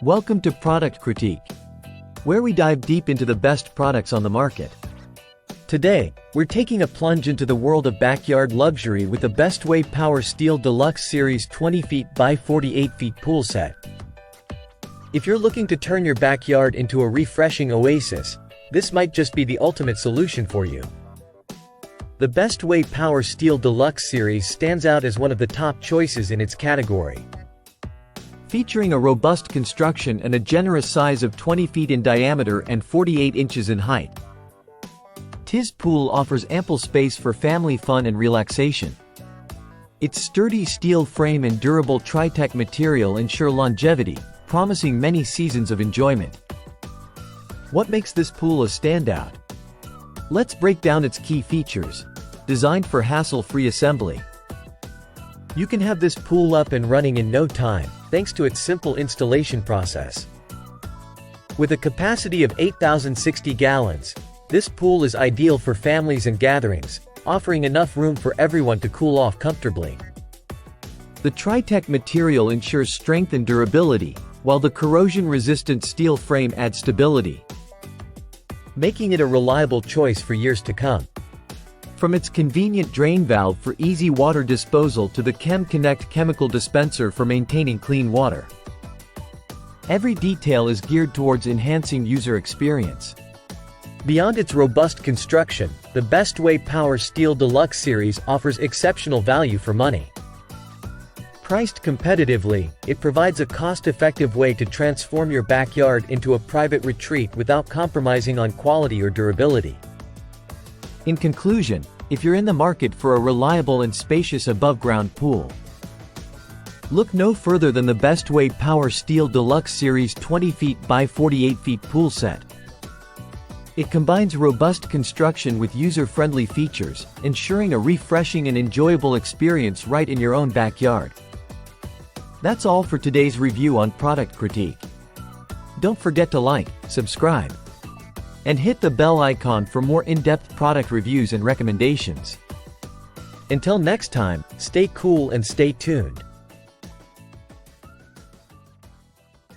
Welcome to Product Critique, where we dive deep into the best products on the market. Today, we're taking a plunge into the world of backyard luxury with the Bestway Power Steel Deluxe Series 20 feet by 48 feet pool set. If you're looking to turn your backyard into a refreshing oasis, this might just be the ultimate solution for you. The Bestway Power Steel Deluxe Series stands out as one of the top choices in its category. Featuring a robust construction and a generous size of 20 feet in diameter and 48 inches in height, this pool offers ample space for family fun and relaxation. Its sturdy steel frame and durable Tritech material ensure longevity, promising many seasons of enjoyment. What makes this pool a standout? Let's break down its key features. Designed for hassle-free assembly, you can have this pool up and running in no time, thanks to its simple installation process. With a capacity of 8,060 gallons, this pool is ideal for families and gatherings, offering enough room for everyone to cool off comfortably. The Tritech material ensures strength and durability, while the corrosion-resistant steel frame adds stability, making it a reliable choice for years to come. From its convenient drain valve for easy water disposal to the ChemConnect chemical dispenser for maintaining clean water, every detail is geared towards enhancing user experience. Beyond its robust construction, the Bestway Power Steel Deluxe Series offers exceptional value for money. Priced competitively, it provides a cost-effective way to transform your backyard into a private retreat without compromising on quality or durability. In conclusion, if you're in the market for a reliable and spacious above-ground pool, look no further than the Bestway Power Steel Deluxe Series 20 feet by 48 feet pool set. It combines robust construction with user-friendly features, ensuring a refreshing and enjoyable experience right in your own backyard. That's all for today's review on Product Critique. Don't forget to like, subscribe, and hit the bell icon for more in-depth product reviews and recommendations. Until next time, stay cool and stay tuned.